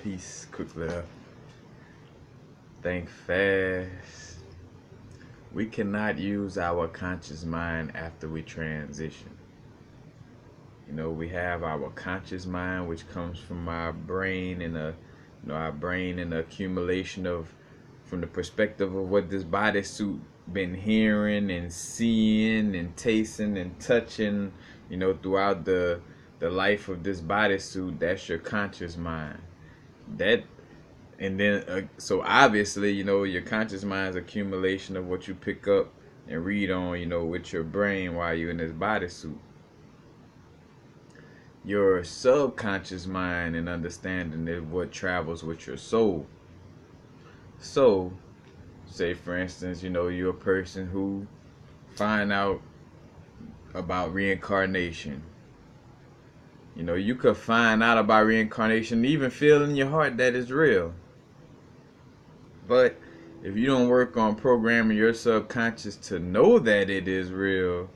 Peace, quickly. Think fast. We cannot use our conscious mind after we transition. We have our conscious mind, which comes from our brain and our brain and the accumulation of, from the perspective of what this bodysuit been hearing and seeing and tasting and touching, throughout the life of this bodysuit. That's your conscious mind. That and then so obviously, your conscious mind's accumulation of what you pick up and read on, with your brain while you're in this bodysuit. Your subconscious mind and understanding is what travels with your soul. So, say for instance, you're a person who find out about reincarnation. You could find out about reincarnation, even feel in your heart that it's real. But if you don't work on programming your subconscious to know that it is real,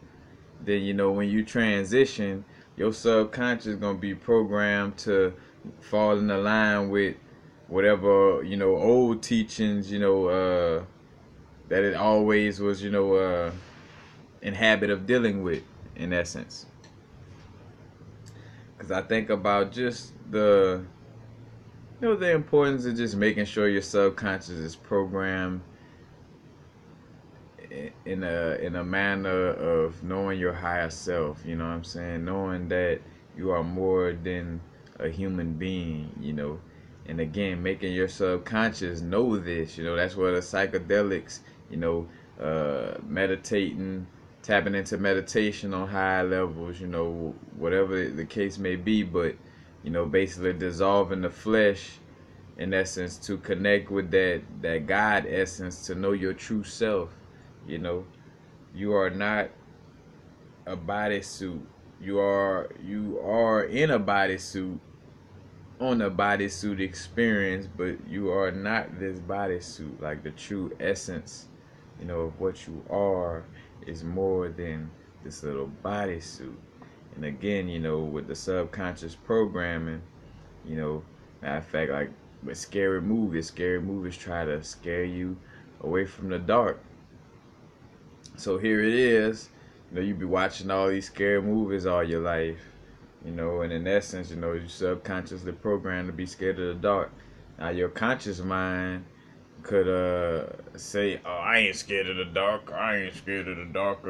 then when you transition, your subconscious is gonna be programmed to fall in the line with whatever old teachings that it always was in habit of dealing with, in essence. Because I think about just the the importance of just making sure your subconscious is programmed in a manner of knowing your higher self. You know what I'm saying? Knowing that you are more than a human being. And again, making your subconscious know this. That's where the psychedelics. Meditating, tapping into meditation on high levels. Whatever the case may be, but basically dissolving the flesh, in essence, to connect with that God essence, to know your true self. You are not a bodysuit. You are in a bodysuit, on a bodysuit experience, but you are not this bodysuit. Like the true essence, of what you are is more than this little bodysuit. And again, with the subconscious programming, matter of fact, like with scary movies try to scare you away from the dark. So here it is, you be watching all these scary movies all your life, and in essence, you're subconsciously programmed to be scared of the dark. Now your conscious mind could say, "Oh, I ain't scared of the dark. I ain't scared of the dark."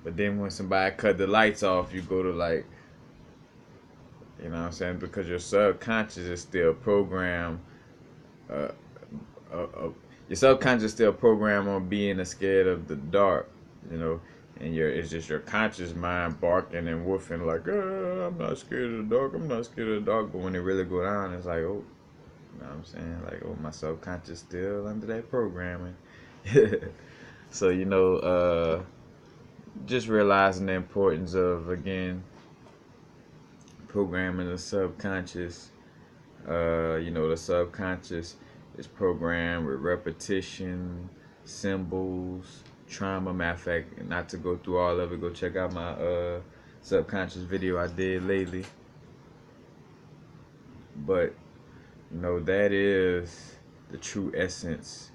But then when somebody cut the lights off, you go to like, you know what I'm saying? Because your subconscious is still programmed. Uh, your subconscious still programmed on being scared of the dark, and it's just your conscious mind barking and woofing like, I'm not scared of the dark. I'm not scared of the dark. But when it really go down, it's like, oh, you know what I'm saying? Like, oh, my subconscious still under that programming. So, just realizing the importance of, again, programming the subconscious. The subconscious is programmed with repetition, symbols, trauma. Matter of fact, not to go through all of it, go check out my subconscious video I did lately. But that is the true essence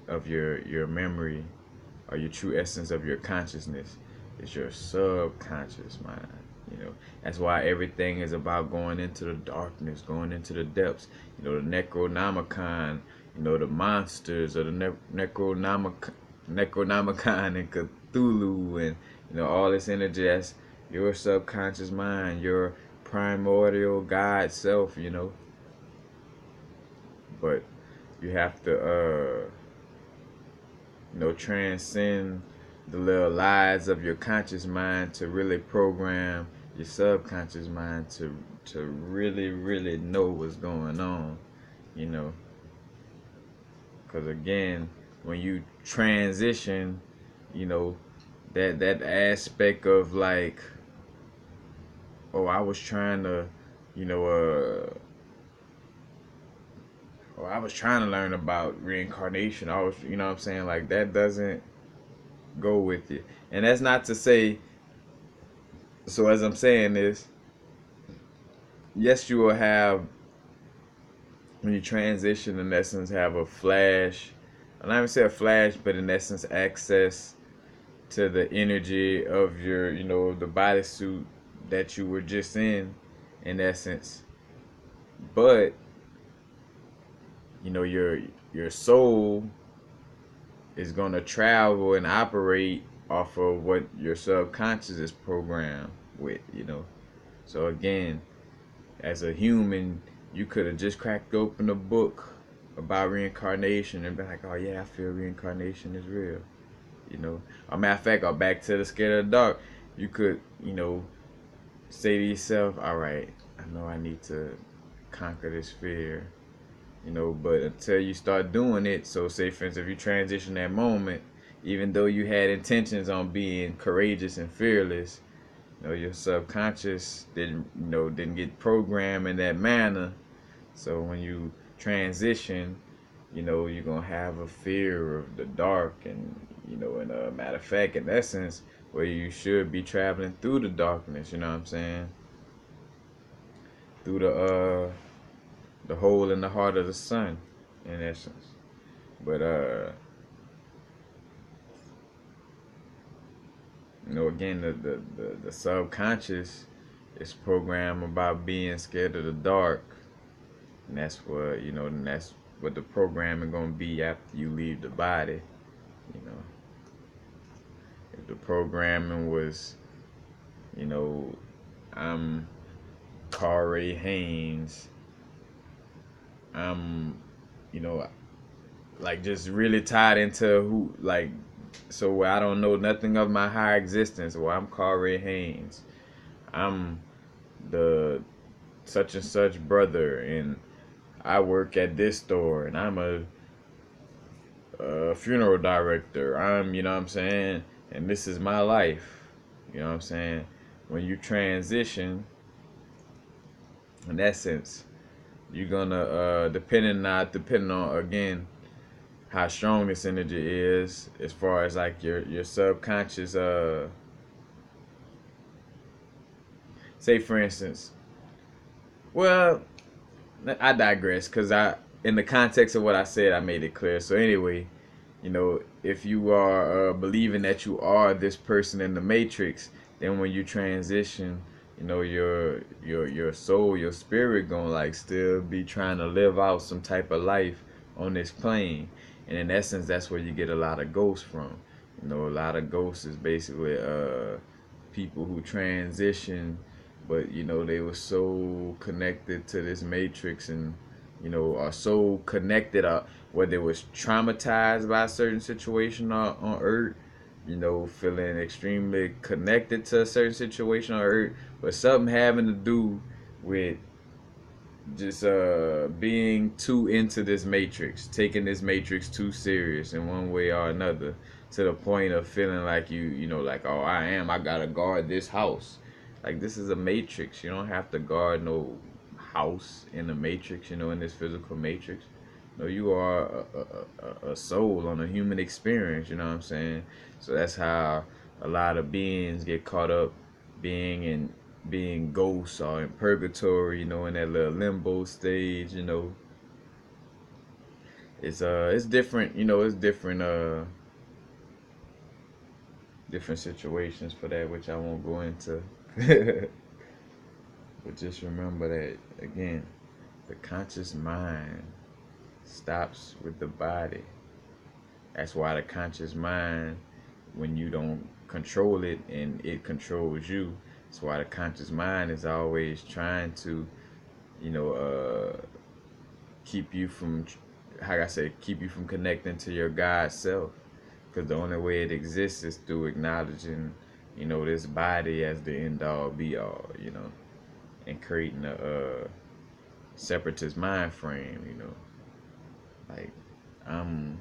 of your memory, or your true essence of your consciousness. It's your subconscious mind. That's why everything is about going into the darkness, going into the depths. The Necronomicon, the monsters of the Necronomicon and Cthulhu, and all this energy. That's your subconscious mind, your primordial God self. But you have to transcend the little lies of your conscious mind to really program your subconscious mind to really, really know what's going on, because again, when you transition, that aspect of like, oh, I was trying to, I was trying to learn about reincarnation. I was, what I'm saying, like that doesn't go with you. And that's not to say, so as I'm saying this, yes, you will have, when you transition, in essence, have a flash. I'm not even say a flash, but in essence, access to the energy of your, the bodysuit that you were just in essence. But your soul is gonna travel and operate off of what your subconscious is programmed with. So again, as a human, you could have just cracked open a book about reincarnation and been like, oh yeah, I feel reincarnation is real. A matter of fact, or back to the scared of the dark, you could, say to yourself, all right, I know I need to conquer this fear. But until you start doing it, so say for instance, if you transition that moment, even though you had intentions on being courageous and fearless, your subconscious didn't get programmed in that manner. So when you transition, you're gonna have a fear of the dark, and a matter of fact, in essence, where you should be traveling through the darkness. You know what I'm saying? Through the hole in the heart of the sun, in essence. But again, the subconscious is programmed about being scared of the dark, and that's what and that's what the programming gonna be after you leave the body. You know, if the programming was, I'm Corey Haynes, I'm, like just really tied into who, like, so I don't know nothing of my higher existence. Well, I'm Corey Haynes. I'm the such and such brother, and I work at this store, and I'm a funeral director. I'm, you know what I'm saying, and this is my life. You know what I'm saying? When you transition, in essence, you're gonna depending on again how strong this energy is, as far as like your subconscious. Say for instance, well, I digress, because in the context of what I said, I made it clear. So anyway, if you are believing that you are this person in the matrix, then when you transition, your soul, your spirit gonna like still be trying to live out some type of life on this plane. And in essence, that's where you get a lot of ghosts from. A lot of ghosts is basically people who transition, but they were so connected to this matrix, and are so connected, whether it was traumatized by a certain situation on Earth, feeling extremely connected to a certain situation on Earth, but something having to do with just being too into this matrix, taking this matrix too serious in one way or another, to the point of feeling like like, oh, I gotta guard this house. Like, this is a matrix. You don't have to guard no house in the matrix, in this physical matrix. No, you are a soul on a human experience, you know what I'm saying? So that's how a lot of beings get caught up being ghosts or in purgatory, in that little limbo stage. It's different, it's different situations for that, which I won't go into. But just remember that, again, the conscious mind stops with the body. That's why the conscious mind, when you don't control it and it controls you, that's why the conscious mind is always trying to, keep you from, how I say, keep you from connecting to your God self. Because the only way it exists is through acknowledging, this body as the end all be all, and creating a separatist mind frame, like, I'm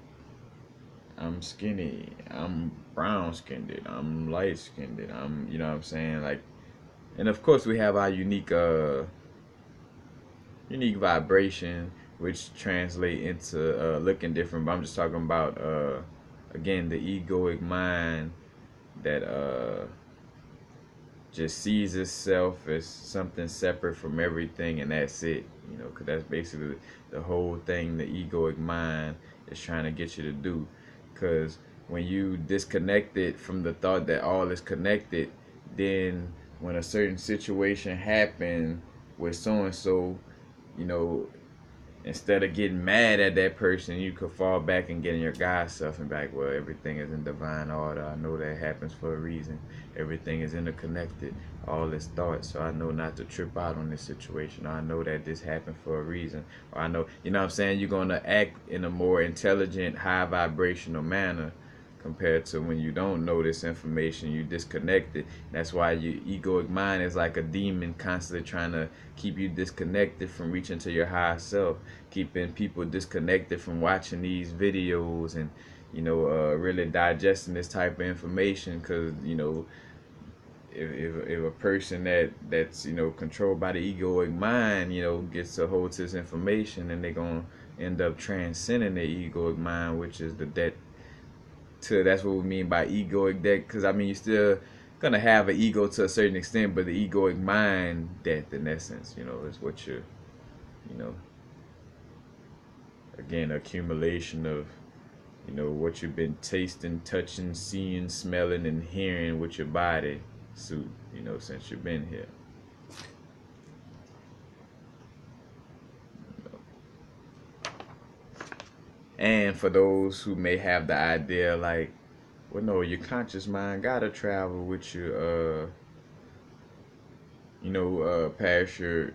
skinny, I'm brown skinned, I'm light skinned, I'm, you know what I'm saying, like, and of course we have our unique vibration, which translate into looking different. But I'm just talking about again, the egoic mind that just sees itself as something separate from everything, and that's it. Because that's basically the whole thing the egoic mind is trying to get you to do. Because when you disconnect it from the thought that all is connected, then when a certain situation happens with so and so, you know, instead of getting mad at that person, you could fall back and get in your God self and be like, well, everything is in divine order. I know that happens for a reason. Everything is interconnected. All is thought. So I know not to trip out on this situation. Or I know that this happened for a reason. Or I know, you know what I'm saying? You're going to act in a more intelligent, high vibrational manner compared to when you don't know this information, you disconnected. That's why your egoic mind is like a demon constantly trying to keep you disconnected from reaching to your higher self, keeping people disconnected from watching these videos and really digesting this type of information. Because if a person that's controlled by the egoic mind gets a hold to this information, then they're gonna end up transcending the egoic mind, which is the debt to, that's what we mean by egoic death. Because I mean, you're still gonna have an ego to a certain extent, but the egoic mind death, in essence, is what you're, you know, again, accumulation of, what you've been tasting, touching, seeing, smelling, and hearing with your body suit, since you've been here. And for those who may have the idea like, well, no, your conscious mind gotta travel with you, past your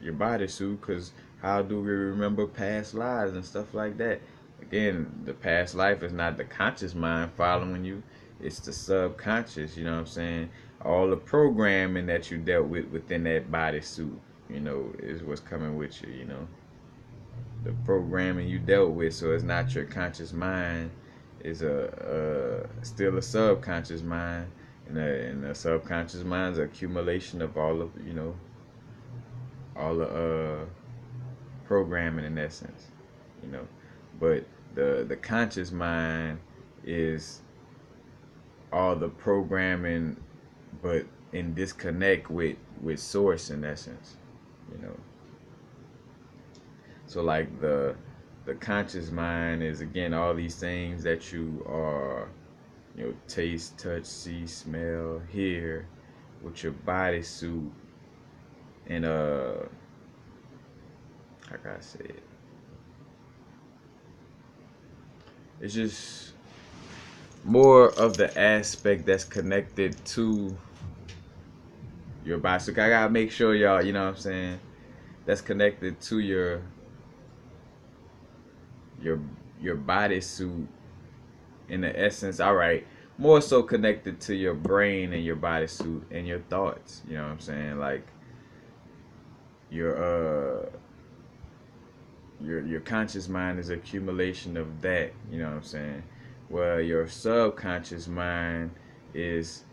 bodysuit, because how do we remember past lives and stuff like that? Again, the past life is not the conscious mind following you, it's the subconscious. You know what I'm saying? All the programming that you dealt with within that bodysuit, is what's coming with you. The programming you dealt with, so it's not your conscious mind. It's still a subconscious mind, and the subconscious mind is an accumulation of all the programming, in essence, you know. But the conscious mind is all the programming, but in disconnect with source, in essence, you know. So like the conscious mind is, again, all these things that you are, taste, touch, see, smell, hear with your bodysuit, and like I said, it's just more of the aspect that's connected to your body. So I gotta make sure y'all, you know what I'm saying, that's connected to your your bodysuit, in the essence. All right, more so connected to your brain and your bodysuit and your thoughts. You know what I'm saying? Like your conscious mind is accumulation of that. You know what I'm saying? Well, your subconscious mind is,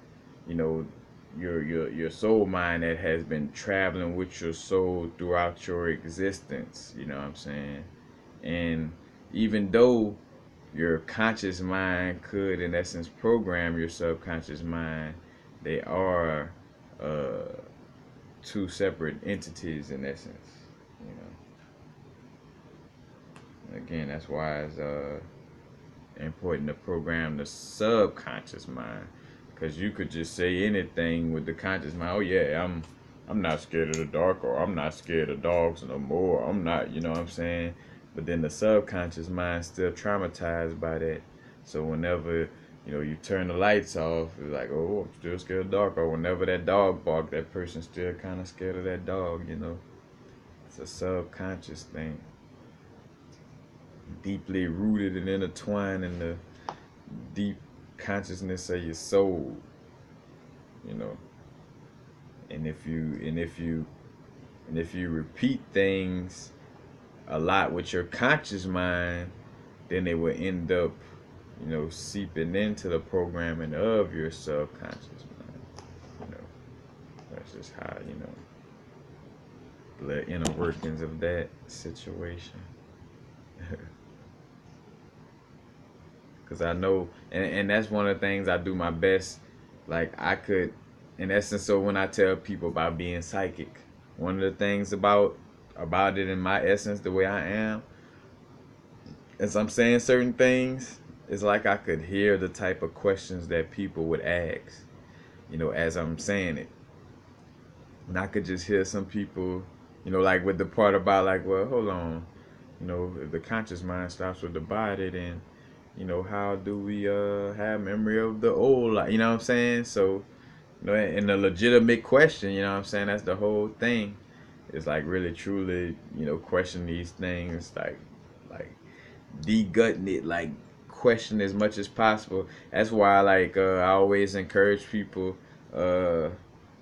you know, your soul mind that has been traveling with your soul throughout your existence. You know what I'm saying? And even though your conscious mind could, in essence, program your subconscious mind, they are two separate entities, in essence. You know. Again, that's why it's important to program the subconscious mind, because you could just say anything with the conscious mind. Oh yeah, I'm not scared of the dark, or I'm not scared of dogs no more. I'm not, you know what I'm saying? But then the subconscious mind still traumatized by that. So whenever you turn the lights off, it's like, oh, I'm still scared of the dark. Or whenever that dog barks, that person's still kind of scared of that dog. It's a subconscious thing, deeply rooted and intertwined in the deep consciousness of your soul. You know, and if you repeat things a lot with your conscious mind, then they will end up, seeping into the programming of your subconscious mind. That's just how, the inner workings of that situation. Because I know, and that's one of the things I do my best. Like, I could in essence, so when I tell people about being psychic, one of the things about it in my essence, the way I am, as I'm saying certain things, it's like I could hear the type of questions that people would ask, as I'm saying it. And I could just hear some people, like with the part about like, well, hold on, if the conscious mind stops with the body, then, how do we have memory of the old life? You know what I'm saying? So, and the legitimate question, you know what I'm saying? That's the whole thing. It's like really truly, question these things, like de-gutting it, like question as much as possible. That's why like I always encourage people, uh,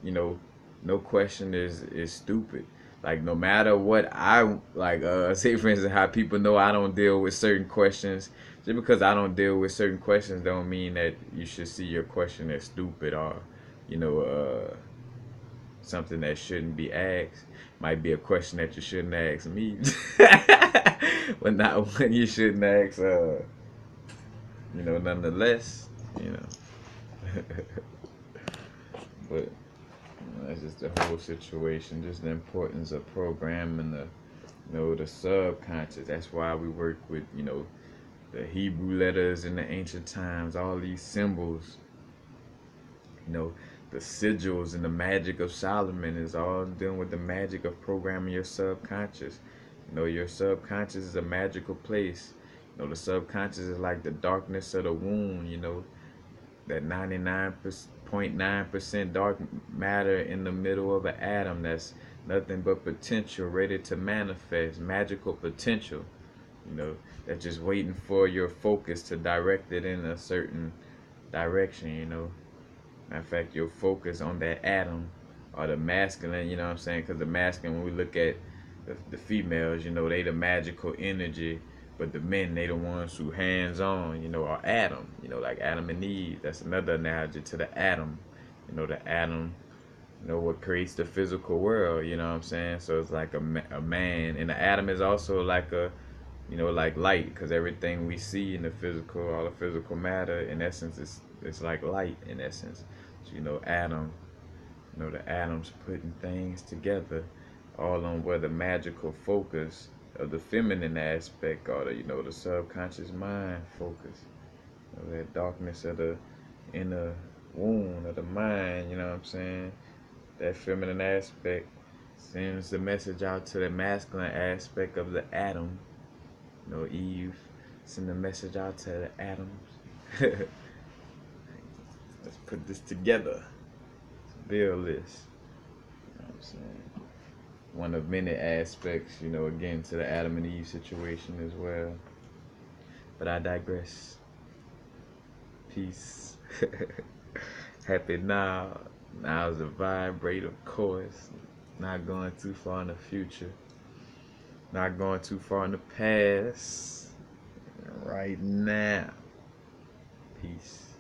you know, no question is stupid. Like no matter what I like, say for instance, how people know I don't deal with certain questions. Just because I don't deal with certain questions don't mean that you should see your question as stupid or, you know, something that shouldn't be asked. Might be a question that you shouldn't ask me, but not one you shouldn't ask. Nonetheless, you know. But that's just the whole situation. Just the importance of programming the subconscious. That's why we work with the Hebrew letters in the ancient times. All these symbols, the sigils and the magic of Solomon is all dealing with the magic of programming your subconscious. Your subconscious is a magical place. The subconscious is like the darkness of the womb, that 99.9% dark matter in the middle of an atom that's nothing but potential ready to manifest, magical potential, that's just waiting for your focus to direct it in a certain direction. Matter of fact, your focus on that atom or the masculine, you know what I'm saying? Because the masculine, when we look at the females, they the magical energy, but the men, they the ones who hands on, are Adam, like Adam and Eve. That's another analogy to the atom. The atom, what creates the physical world, you know what I'm saying? So it's like a man, and the atom is also like like light, because everything we see in the physical, all the physical matter, in essence, it's like light, in essence. So, atom, the atoms putting things together, all on where the magical focus of the feminine aspect, or the subconscious mind focus, that darkness of the inner wound of the mind, you know what I'm saying? That feminine aspect sends the message out to the masculine aspect of the atom. Eve send the message out to the atoms. Let's put this together. Let's build this. You know what I'm saying? One of many aspects, again, to the Adam and Eve situation as well. But I digress. Peace. Happy now. Now is the vibrate, of course. Not going too far in the future. Not going too far in the past. Right now. Peace.